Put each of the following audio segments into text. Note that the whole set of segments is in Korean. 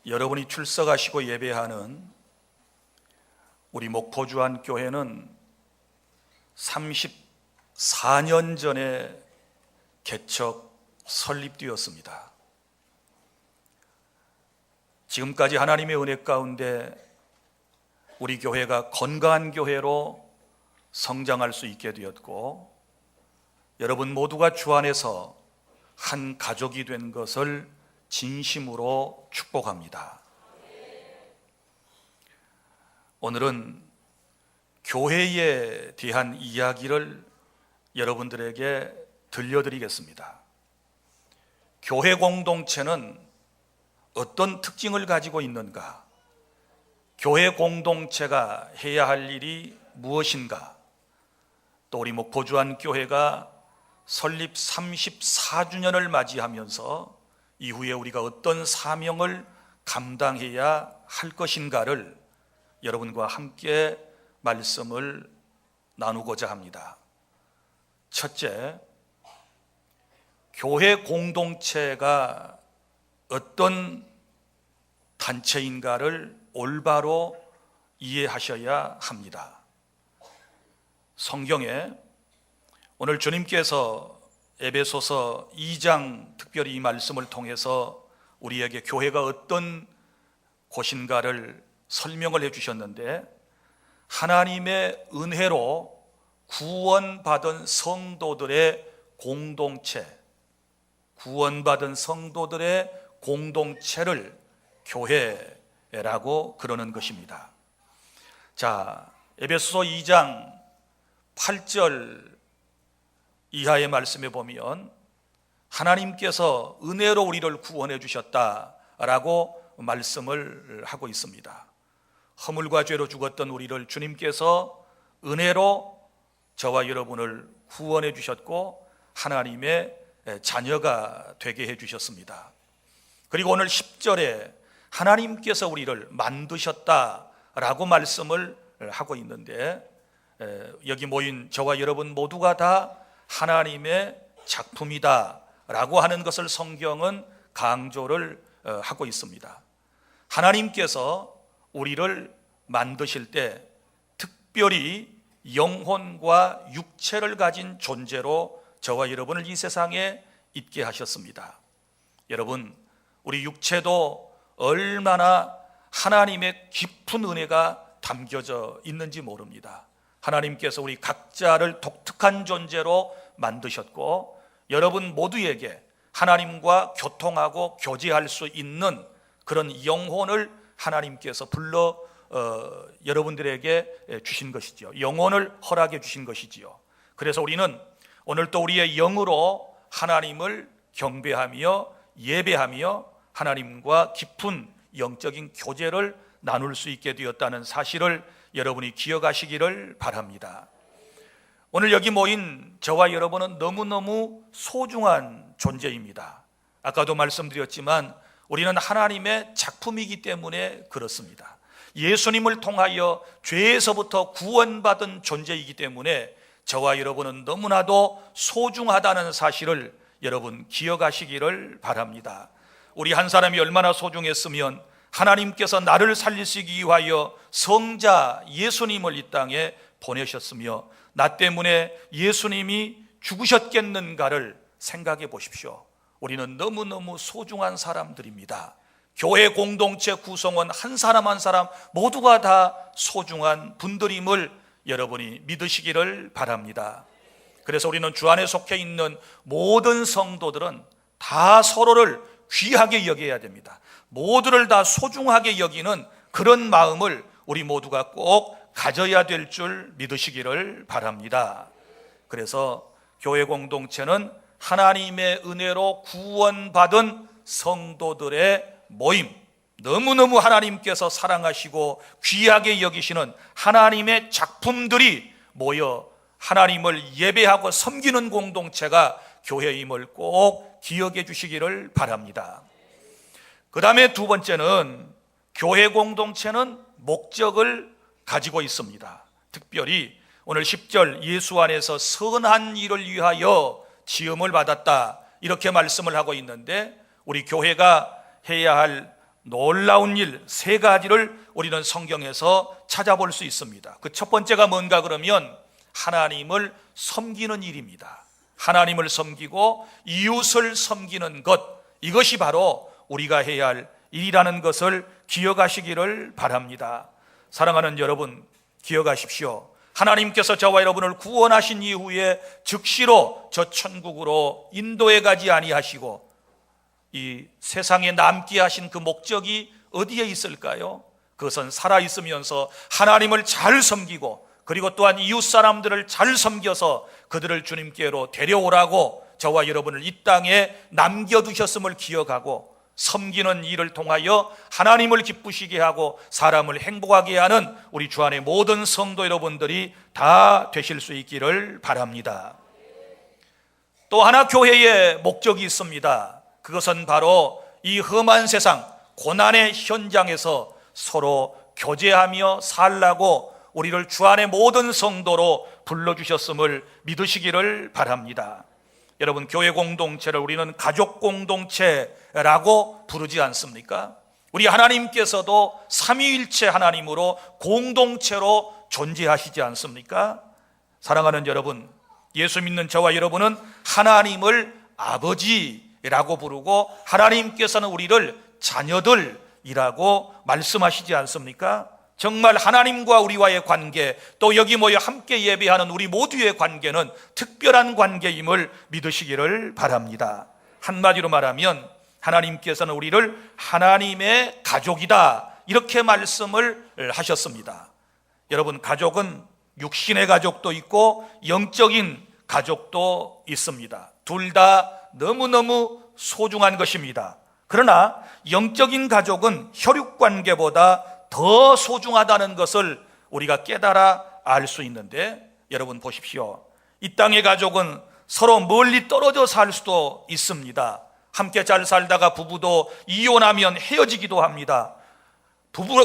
여러분이 출석하시고 예배하는 우리 목포주안교회는 34년 전에 개척 설립되었습니다. 지금까지 하나님의 은혜 가운데 우리 교회가 건강한 교회로 성장할 수 있게 되었고, 여러분 모두가 주 안에서 한 가족이 된 것을 진심으로 축복합니다. 오늘은 교회에 대한 이야기를 여러분들에게 들려드리겠습니다. 교회 공동체는 어떤 특징을 가지고 있는가? 교회 공동체가 해야 할 일이 무엇인가? 또 우리 목포주안교회가 설립 34주년을 맞이하면서 이후에 우리가 어떤 사명을 감당해야 할 것인가를 여러분과 함께 말씀을 나누고자 합니다. 첫째, 교회 공동체가 어떤 단체인가를 올바로 이해하셔야 합니다. 성경에 오늘 주님께서 에베소서 2장 특별히 이 말씀을 통해서 우리에게 교회가 어떤 곳인가를 설명을 해주셨는데, 하나님의 은혜로 구원받은 성도들의 공동체, 구원받은 성도들의 공동체를 교회라고 그러는 것입니다. 자, 에베소서 2장 8절 이하의 말씀에 보면 하나님께서 은혜로 우리를 구원해 주셨다라고 말씀을 하고 있습니다. 허물과 죄로 죽었던 우리를 주님께서 은혜로 저와 여러분을 구원해 주셨고 하나님의 자녀가 되게 해 주셨습니다. 그리고 오늘 10절에 하나님께서 우리를 만드셨다라고 말씀을 하고 있는데, 여기 모인 저와 여러분 모두가 다 하나님의 작품이다 라고 하는 것을 성경은 강조를 하고 있습니다. 하나님께서 우리를 만드실 때 특별히 영혼과 육체를 가진 존재로 저와 여러분을 이 세상에 있게 하셨습니다. 여러분, 우리 육체도 얼마나 하나님의 깊은 은혜가 담겨져 있는지 모릅니다. 하나님께서 우리 각자를 독특한 존재로 만드셨고, 여러분 모두에게 하나님과 교통하고 교제할 수 있는 그런 영혼을 하나님께서 여러분들에게 주신 것이지요. 영혼을 허락해 주신 것이지요. 그래서 우리는 오늘 또 우리의 영으로 하나님을 경배하며 예배하며 하나님과 깊은 영적인 교제를 나눌 수 있게 되었다는 사실을 여러분이 기억하시기를 바랍니다. 오늘 여기 모인 저와 여러분은 너무너무 소중한 존재입니다. 아까도 말씀드렸지만 우리는 하나님의 작품이기 때문에 그렇습니다. 예수님을 통하여 죄에서부터 구원받은 존재이기 때문에 저와 여러분은 너무나도 소중하다는 사실을 여러분 기억하시기를 바랍니다. 우리 한 사람이 얼마나 소중했으면 하나님께서 나를 살리시기 위하여 성자 예수님을 이 땅에 보내셨으며 나 때문에 예수님이 죽으셨겠는가를 생각해 보십시오. 우리는 너무너무 소중한 사람들입니다. 교회 공동체 구성원 한 사람 한 사람 모두가 다 소중한 분들임을 여러분이 믿으시기를 바랍니다. 그래서 우리는 주 안에 속해 있는 모든 성도들은 다 서로를 귀하게 여겨야 됩니다. 모두를 다 소중하게 여기는 그런 마음을 우리 모두가 꼭 가져야 될 줄 믿으시기를 바랍니다. 그래서 교회 공동체는 하나님의 은혜로 구원받은 성도들의 모임, 너무너무 하나님께서 사랑하시고 귀하게 여기시는 하나님의 작품들이 모여 하나님을 예배하고 섬기는 공동체가 교회임을 꼭 기억해 주시기를 바랍니다. 그 다음에 두 번째는 교회 공동체는 목적을 가지고 있습니다. 특별히 오늘 10절 예수 안에서 선한 일을 위하여 지음을 받았다 이렇게 말씀을 하고 있는데, 우리 교회가 해야 할 놀라운 일 세 가지를 우리는 성경에서 찾아볼 수 있습니다. 그 첫 번째가 뭔가 그러면 하나님을 섬기는 일입니다. 하나님을 섬기고 이웃을 섬기는 것, 이것이 바로 우리가 해야 할 일이라는 것을 기억하시기를 바랍니다. 사랑하는 여러분, 기억하십시오. 하나님께서 저와 여러분을 구원하신 이후에 즉시로 저 천국으로 인도해 가지 아니하시고 이 세상에 남게 하신 그 목적이 어디에 있을까요? 그것은 살아있으면서 하나님을 잘 섬기고 그리고 또한 이웃 사람들을 잘 섬겨서 그들을 주님께로 데려오라고 저와 여러분을 이 땅에 남겨두셨음을 기억하고 섬기는 일을 통하여 하나님을 기쁘시게 하고 사람을 행복하게 하는 우리 주 안의 모든 성도 여러분들이 다 되실 수 있기를 바랍니다. 또 하나 교회의 목적이 있습니다. 그것은 바로 이 험한 세상 고난의 현장에서 서로 교제하며 살라고 우리를 주 안의 모든 성도로 불러주셨음을 믿으시기를 바랍니다. 여러분, 교회 공동체를 우리는 가족 공동체라고 부르지 않습니까? 우리 하나님께서도 삼위일체 하나님으로 공동체로 존재하시지 않습니까? 사랑하는 여러분, 예수 믿는 저와 여러분은 하나님을 아버지라고 부르고 하나님께서는 우리를 자녀들이라고 말씀하시지 않습니까? 정말 하나님과 우리와의 관계, 또 여기 모여 함께 예배하는 우리 모두의 관계는 특별한 관계임을 믿으시기를 바랍니다. 한마디로 말하면 하나님께서는 우리를 하나님의 가족이다, 이렇게 말씀을 하셨습니다. 여러분, 가족은 육신의 가족도 있고 영적인 가족도 있습니다. 둘 다 너무너무 소중한 것입니다. 그러나 영적인 가족은 혈육관계보다 더 소중하다는 것을 우리가 깨달아 알 수 있는데, 여러분 보십시오. 이 땅의 가족은 서로 멀리 떨어져 살 수도 있습니다. 함께 잘 살다가 부부도 이혼하면 헤어지기도 합니다.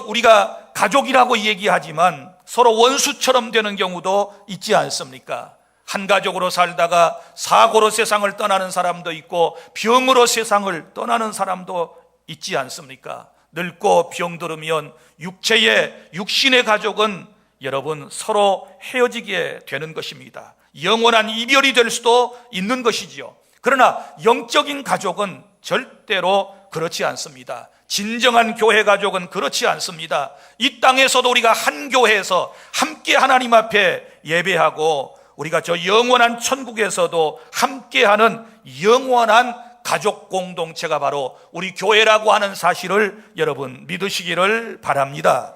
우리가 가족이라고 얘기하지만 서로 원수처럼 되는 경우도 있지 않습니까? 한 가족으로 살다가 사고로 세상을 떠나는 사람도 있고 병으로 세상을 떠나는 사람도 있지 않습니까? 늙고 병들으면 육신의 가족은 여러분 서로 헤어지게 되는 것입니다. 영원한 이별이 될 수도 있는 것이지요. 그러나 영적인 가족은 절대로 그렇지 않습니다. 진정한 교회 가족은 그렇지 않습니다. 이 땅에서도 우리가 한 교회에서 함께 하나님 앞에 예배하고 우리가 저 영원한 천국에서도 함께하는 영원한 가족 공동체가 바로 우리 교회라고 하는 사실을 여러분 믿으시기를 바랍니다.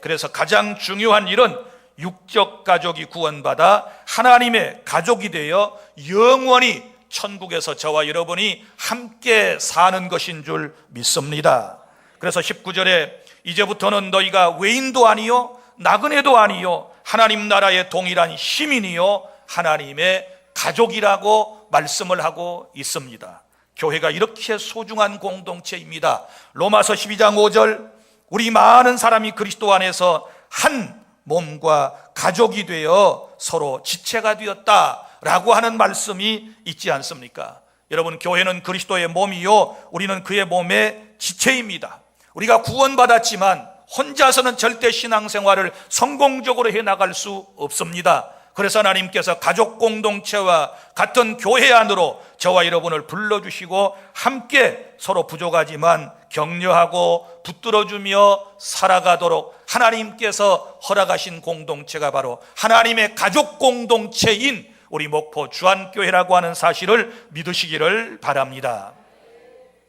그래서 가장 중요한 일은 육적 가족이 구원받아 하나님의 가족이 되어 영원히 천국에서 저와 여러분이 함께 사는 것인 줄 믿습니다. 그래서 19절에 이제부터는 너희가 외인도 아니요 나그네도 아니요 하나님 나라의 동일한 시민이요 하나님의 가족이라고 말씀을 하고 있습니다. 교회가 이렇게 소중한 공동체입니다. 로마서 12장 5절, 우리 많은 사람이 그리스도 안에서 한 몸과 가족이 되어 서로 지체가 되었다라고 하는 말씀이 있지 않습니까? 여러분, 교회는 그리스도의 몸이요 우리는 그의 몸의 지체입니다. 우리가 구원받았지만 혼자서는 절대 신앙생활을 성공적으로 해나갈 수 없습니다. 그래서 하나님께서 가족 공동체와 같은 교회 안으로 저와 여러분을 불러주시고 함께 서로 부족하지만 격려하고 붙들어주며 살아가도록 하나님께서 허락하신 공동체가 바로 하나님의 가족 공동체인 우리 목포 주안교회라고 하는 사실을 믿으시기를 바랍니다.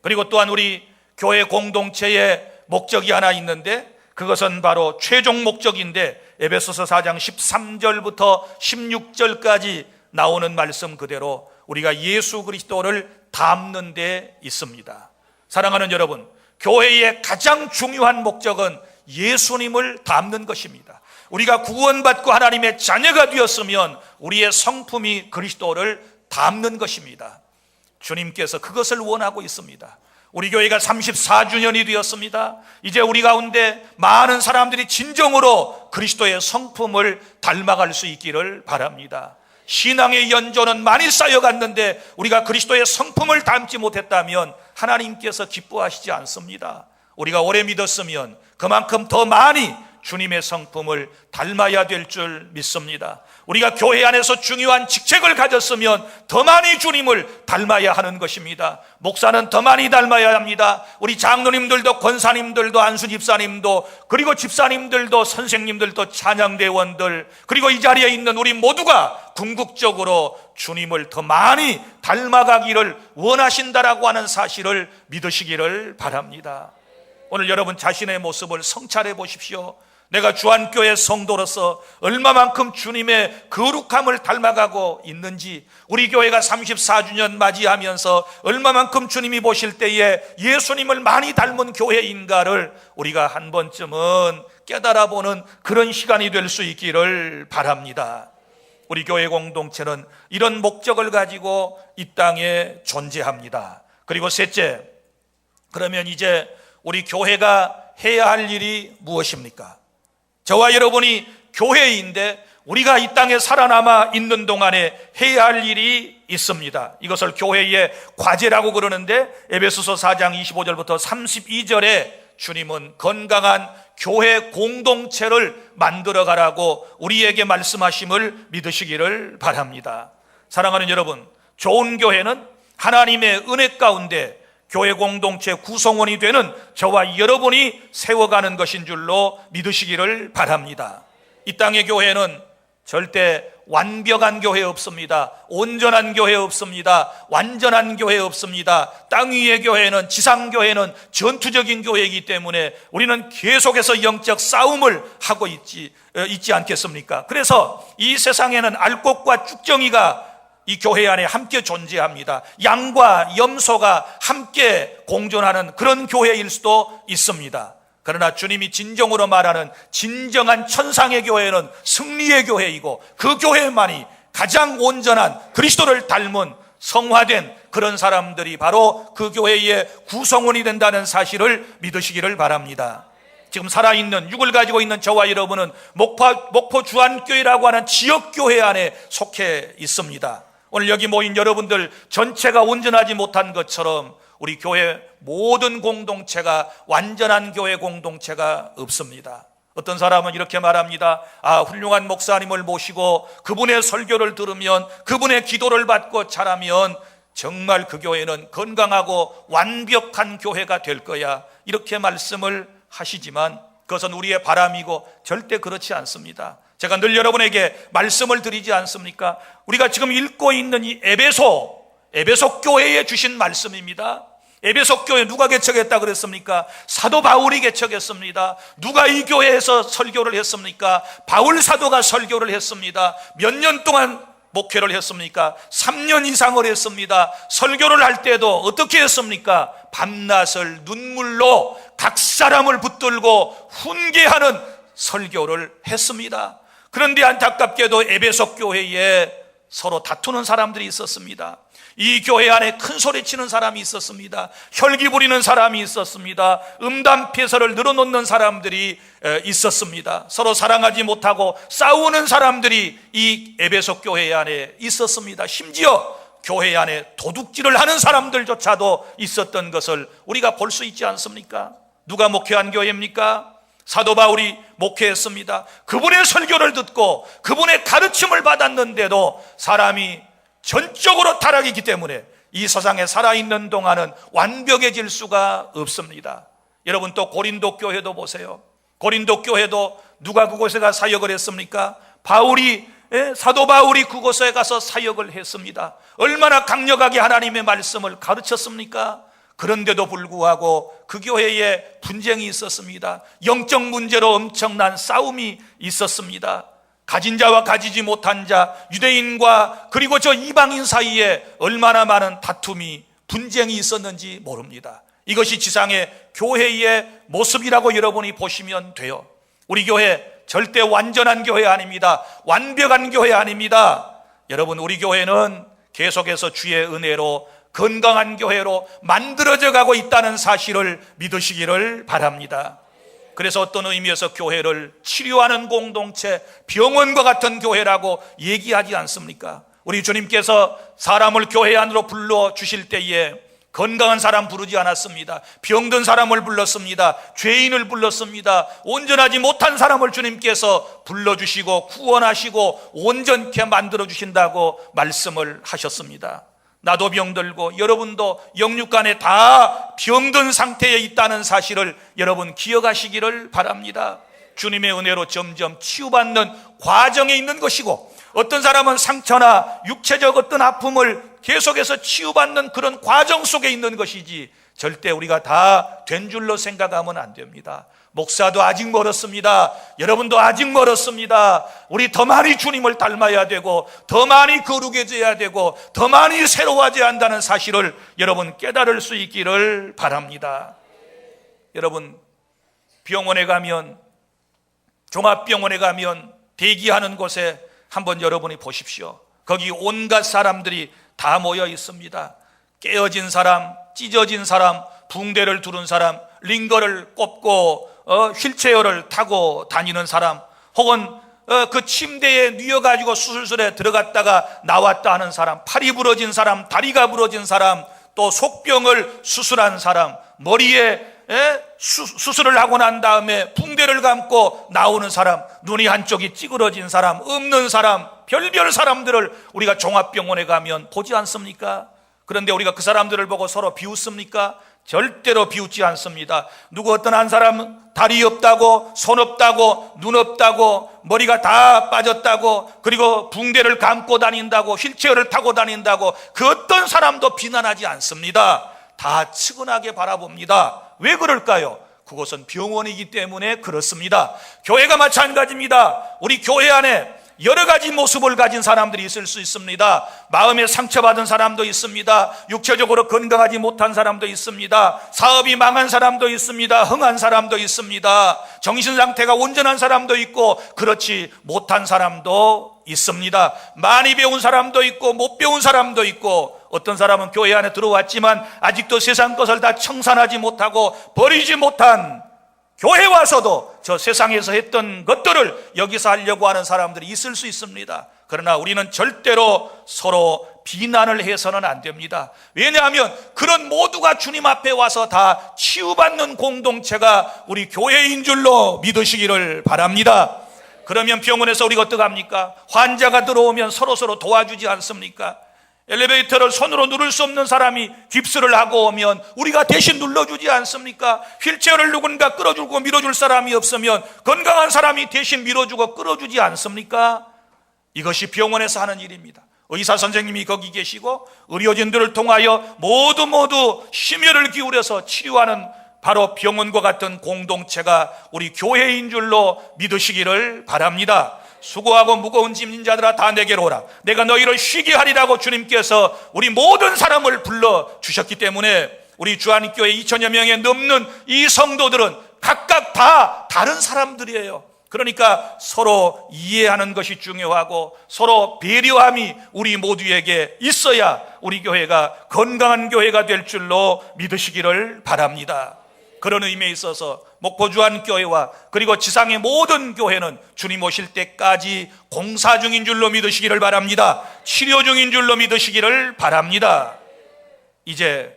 그리고 또한 우리 교회 공동체의 목적이 하나 있는데 그것은 바로 최종 목적인데 에베소서 4장 13절부터 16절까지 나오는 말씀 그대로 우리가 예수 그리스도를 닮는 데 있습니다. 사랑하는 여러분, 교회의 가장 중요한 목적은 예수님을 닮는 것입니다. 우리가 구원받고 하나님의 자녀가 되었으면 우리의 성품이 그리스도를 닮는 것입니다. 주님께서 그것을 원하고 있습니다. 우리 교회가 34주년이 되었습니다. 이제 우리 가운데 많은 사람들이 진정으로 그리스도의 성품을 닮아갈 수 있기를 바랍니다. 신앙의 연조는 많이 쌓여갔는데 우리가 그리스도의 성품을 닮지 못했다면 하나님께서 기뻐하시지 않습니다. 우리가 오래 믿었으면 그만큼 더 많이 주님의 성품을 닮아야 될 줄 믿습니다. 우리가 교회 안에서 중요한 직책을 가졌으면 더 많이 주님을 닮아야 하는 것입니다. 목사는 더 많이 닮아야 합니다. 우리 장로님들도, 권사님들도, 안수 집사님도, 그리고 집사님들도, 선생님들도, 찬양대원들, 그리고 이 자리에 있는 우리 모두가 궁극적으로 주님을 더 많이 닮아가기를 원하신다라고 하는 사실을 믿으시기를 바랍니다. 오늘 여러분 자신의 모습을 성찰해 보십시오. 내가 주안교회 성도로서 얼마만큼 주님의 거룩함을 닮아가고 있는지, 우리 교회가 34주년 맞이하면서 얼마만큼 주님이 보실 때에 예수님을 많이 닮은 교회인가를 우리가 한 번쯤은 깨달아보는 그런 시간이 될 수 있기를 바랍니다. 우리 교회 공동체는 이런 목적을 가지고 이 땅에 존재합니다. 그리고 셋째, 그러면 이제 우리 교회가 해야 할 일이 무엇입니까? 저와 여러분이 교회인데 우리가 이 땅에 살아남아 있는 동안에 해야 할 일이 있습니다. 이것을 교회의 과제라고 그러는데 에베소서 4장 25절부터 32절에 주님은 건강한 교회 공동체를 만들어가라고 우리에게 말씀하심을 믿으시기를 바랍니다. 사랑하는 여러분, 좋은 교회는 하나님의 은혜 가운데 교회 공동체 구성원이 되는 저와 여러분이 세워가는 것인 줄로 믿으시기를 바랍니다. 이 땅의 교회는 절대 완벽한 교회 없습니다. 온전한 교회 없습니다. 완전한 교회 없습니다. 땅 위의 교회는, 지상 교회는 전투적인 교회이기 때문에 우리는 계속해서 영적 싸움을 하고 있지 않겠습니까? 그래서 이 세상에는 알곡과 쭉정이가 이 교회 안에 함께 존재합니다. 양과 염소가 함께 공존하는 그런 교회일 수도 있습니다. 그러나 주님이 진정으로 말하는 진정한 천상의 교회는 승리의 교회이고, 그 교회만이 가장 온전한 그리스도를 닮은 성화된 그런 사람들이 바로 그 교회의 구성원이 된다는 사실을 믿으시기를 바랍니다. 지금 살아있는 육을 가지고 있는 저와 여러분은 목포 주안교회라고 하는 지역교회 안에 속해 있습니다. 오늘 여기 모인 여러분들 전체가 온전하지 못한 것처럼 우리 교회 모든 공동체가 완전한 교회 공동체가 없습니다. 어떤 사람은 이렇게 말합니다. 훌륭한 목사님을 모시고 그분의 설교를 들으면, 그분의 기도를 받고 자라면 정말 그 교회는 건강하고 완벽한 교회가 될 거야, 이렇게 말씀을 하시지만 그것은 우리의 바람이고 절대 그렇지 않습니다. 제가 늘 여러분에게 말씀을 드리지 않습니까? 우리가 지금 읽고 있는 이 에베소 교회에 주신 말씀입니다. 에베소 교회 누가 개척했다 그랬습니까? 사도 바울이 개척했습니다. 누가 이 교회에서 설교를 했습니까? 바울 사도가 설교를 했습니다. 몇 년 동안 목회를 했습니까? 3년 이상을 했습니다. 설교를 할 때도 어떻게 했습니까? 밤낮을 눈물로 각 사람을 붙들고 훈계하는 설교를 했습니다. 그런데 안타깝게도 에베소 교회에 서로 다투는 사람들이 있었습니다. 이 교회 안에 큰 소리 치는 사람이 있었습니다. 혈기 부리는 사람이 있었습니다. 음담패설을 늘어놓는 사람들이 있었습니다. 서로 사랑하지 못하고 싸우는 사람들이 이 에베소 교회 안에 있었습니다. 심지어 교회 안에 도둑질을 하는 사람들조차도 있었던 것을 우리가 볼 수 있지 않습니까? 누가 목회한 교회입니까? 사도 바울이 목회했습니다. 그분의 설교를 듣고 그분의 가르침을 받았는데도 사람이 전적으로 타락이기 때문에 이 세상에 살아있는 동안은 완벽해질 수가 없습니다. 여러분, 또 고린도 교회도 보세요. 고린도 교회도 누가 그곳에 가 사역을 했습니까? 사도 바울이 그곳에 가서 사역을 했습니다. 얼마나 강력하게 하나님의 말씀을 가르쳤습니까? 그런데도 불구하고 그 교회에 분쟁이 있었습니다. 영적 문제로 엄청난 싸움이 있었습니다. 가진 자와 가지지 못한 자, 유대인과 그리고 저 이방인 사이에 얼마나 많은 다툼이, 분쟁이 있었는지 모릅니다. 이것이 지상의 교회의 모습이라고 여러분이 보시면 돼요. 우리 교회 절대 완전한 교회 아닙니다. 완벽한 교회 아닙니다. 여러분, 우리 교회는 계속해서 주의 은혜로 건강한 교회로 만들어져 가고 있다는 사실을 믿으시기를 바랍니다. 그래서 어떤 의미에서 교회를 치료하는 공동체, 병원과 같은 교회라고 얘기하지 않습니까? 우리 주님께서 사람을 교회 안으로 불러주실 때에 건강한 사람 부르지 않았습니다. 병든 사람을 불렀습니다. 죄인을 불렀습니다. 온전하지 못한 사람을 주님께서 불러주시고 구원하시고 온전케 만들어주신다고 말씀을 하셨습니다. 나도 병들고 여러분도 영육간에 다 병든 상태에 있다는 사실을 여러분 기억하시기를 바랍니다. 주님의 은혜로 점점 치유받는 과정에 있는 것이고, 어떤 사람은 상처나 육체적 어떤 아픔을 계속해서 치유받는 그런 과정 속에 있는 것이지, 절대 우리가 다 된 줄로 생각하면 안 됩니다. 목사도 아직 멀었습니다. 여러분도 아직 멀었습니다. 우리 더 많이 주님을 닮아야 되고, 더 많이 거룩해져야 되고, 더 많이 새로워져야 한다는 사실을 여러분 깨달을 수 있기를 바랍니다. 여러분, 병원에 가면, 종합병원에 가면 대기하는 곳에 한번 여러분이 보십시오. 거기 온갖 사람들이 다 모여 있습니다. 깨어진 사람, 찢어진 사람, 붕대를 두른 사람, 링거를 꼽고 휠체어를 타고 다니는 사람, 혹은 그 침대에 뉘어가지고 수술실에 들어갔다가 나왔다 하는 사람, 팔이 부러진 사람, 다리가 부러진 사람, 또 속병을 수술한 사람, 머리에 수술을 하고 난 다음에 붕대를 감고 나오는 사람, 눈이 한쪽이 찌그러진 사람, 없는 사람, 별별 사람들을 우리가 종합병원에 가면 보지 않습니까? 그런데 우리가 그 사람들을 보고 서로 비웃습니까? 절대로 비웃지 않습니다. 누구 어떤 한 사람은 다리 없다고, 손 없다고, 눈 없다고, 머리가 다 빠졌다고, 그리고 붕대를 감고 다닌다고, 휠체어를 타고 다닌다고, 그 어떤 사람도 비난하지 않습니다. 다 측은하게 바라봅니다. 왜 그럴까요? 그것은 병원이기 때문에 그렇습니다. 교회가 마찬가지입니다. 우리 교회 안에 여러 가지 모습을 가진 사람들이 있을 수 있습니다. 마음에 상처받은 사람도 있습니다. 육체적으로 건강하지 못한 사람도 있습니다. 사업이 망한 사람도 있습니다. 흥한 사람도 있습니다. 정신 상태가 온전한 사람도 있고 그렇지 못한 사람도 있습니다. 많이 배운 사람도 있고 못 배운 사람도 있고, 어떤 사람은 교회 안에 들어왔지만 아직도 세상 것을 다 청산하지 못하고 버리지 못한, 교회 와서도 저 세상에서 했던 것들을 여기서 하려고 하는 사람들이 있을 수 있습니다. 그러나 우리는 절대로 서로 비난을 해서는 안 됩니다. 왜냐하면 그런 모두가 주님 앞에 와서 다 치유받는 공동체가 우리 교회인 줄로 믿으시기를 바랍니다. 그러면 병원에서 우리가 어떡합니까? 환자가 들어오면 서로 도와주지 않습니까? 엘리베이터를 손으로 누를 수 없는 사람이 깁스를 하고 오면 우리가 대신 눌러주지 않습니까? 휠체어를 누군가 끌어주고 밀어줄 사람이 없으면 건강한 사람이 대신 밀어주고 끌어주지 않습니까? 이것이 병원에서 하는 일입니다. 의사 선생님이 거기 계시고 의료진들을 통하여 모두 심혈을 기울여서 치료하는 바로 병원과 같은 공동체가 우리 교회인 줄로 믿으시기를 바랍니다. 수고하고 무거운 짐진 자들아 다 내게로 오라. 내가 너희를 쉬게 하리라고 주님께서 우리 모든 사람을 불러주셨기 때문에 우리 주안교회 2000여 명에 넘는 이 성도들은 각각 다 다른 사람들이에요. 그러니까 서로 이해하는 것이 중요하고 서로 배려함이 우리 모두에게 있어야 우리 교회가 건강한 교회가 될 줄로 믿으시기를 바랍니다. 그런 의미에 있어서 목포주안교회와 그리고 지상의 모든 교회는 주님 오실 때까지 공사 중인 줄로 믿으시기를 바랍니다. 치료 중인 줄로 믿으시기를 바랍니다. 이제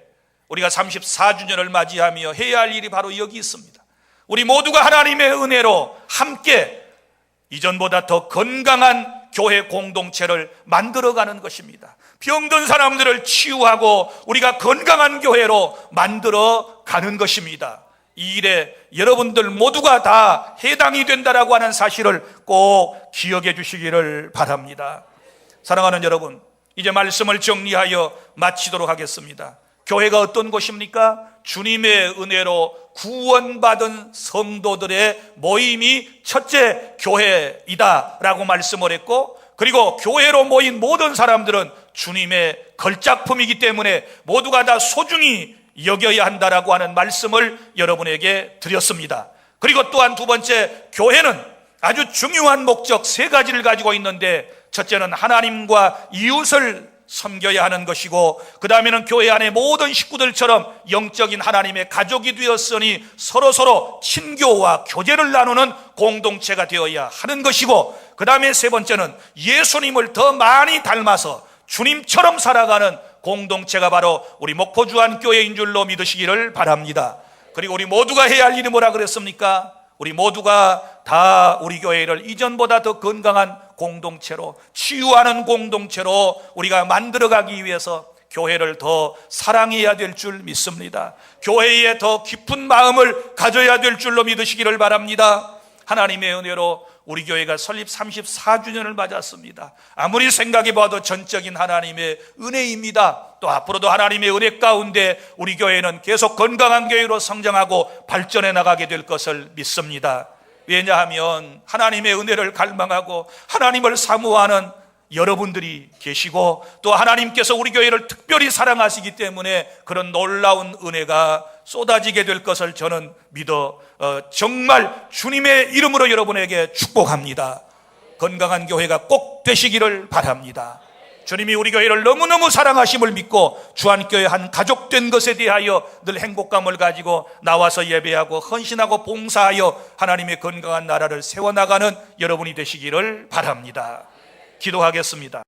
우리가 34주년을 맞이하며 해야 할 일이 바로 여기 있습니다. 우리 모두가 하나님의 은혜로 함께 이전보다 더 건강한 교회 공동체를 만들어가는 것입니다. 병든 사람들을 치유하고 우리가 건강한 교회로 만들어가는 것입니다. 이 일에 여러분들 모두가 다 해당이 된다라고 하는 사실을 꼭 기억해 주시기를 바랍니다. 사랑하는 여러분, 이제 말씀을 정리하여 마치도록 하겠습니다. 교회가 어떤 곳입니까? 주님의 은혜로 구원받은 성도들의 모임이 첫째 교회이다라고 말씀을 했고, 그리고 교회로 모인 모든 사람들은 주님의 걸작품이기 때문에 모두가 다 소중히 여겨야 한다라고 하는 말씀을 여러분에게 드렸습니다. 그리고 또한 두 번째, 교회는 아주 중요한 목적 세 가지를 가지고 있는데, 첫째는 하나님과 이웃을 섬겨야 하는 것이고, 그 다음에는 교회 안의 모든 식구들처럼 영적인 하나님의 가족이 되었으니 서로 친교와 교제를 나누는 공동체가 되어야 하는 것이고, 그 다음에 세 번째는 예수님을 더 많이 닮아서 주님처럼 살아가는 공동체가 바로 우리 목포주안교회인 줄로 믿으시기를 바랍니다. 그리고 우리 모두가 해야 할 일이 뭐라 그랬습니까? 우리 모두가 다 우리 교회를 이전보다 더 건강한 공동체로, 치유하는 공동체로 우리가 만들어가기 위해서 교회를 더 사랑해야 될 줄 믿습니다. 교회에 더 깊은 마음을 가져야 될 줄로 믿으시기를 바랍니다. 하나님의 은혜로 우리 교회가 설립 34주년을 맞았습니다. 아무리 생각해봐도 전적인 하나님의 은혜입니다. 또 앞으로도 하나님의 은혜 가운데 우리 교회는 계속 건강한 교회로 성장하고 발전해 나가게 될 것을 믿습니다. 왜냐하면 하나님의 은혜를 갈망하고 하나님을 사모하는 여러분들이 계시고, 또 하나님께서 우리 교회를 특별히 사랑하시기 때문에 그런 놀라운 은혜가 쏟아지게 될 것을 저는 믿어 정말 주님의 이름으로 여러분에게 축복합니다. 건강한 교회가 꼭 되시기를 바랍니다. 주님이 우리 교회를 너무너무 사랑하심을 믿고 주안교회 한 가족 된 것에 대하여 늘 행복감을 가지고 나와서 예배하고 헌신하고 봉사하여 하나님의 건강한 나라를 세워나가는 여러분이 되시기를 바랍니다. 기도하겠습니다.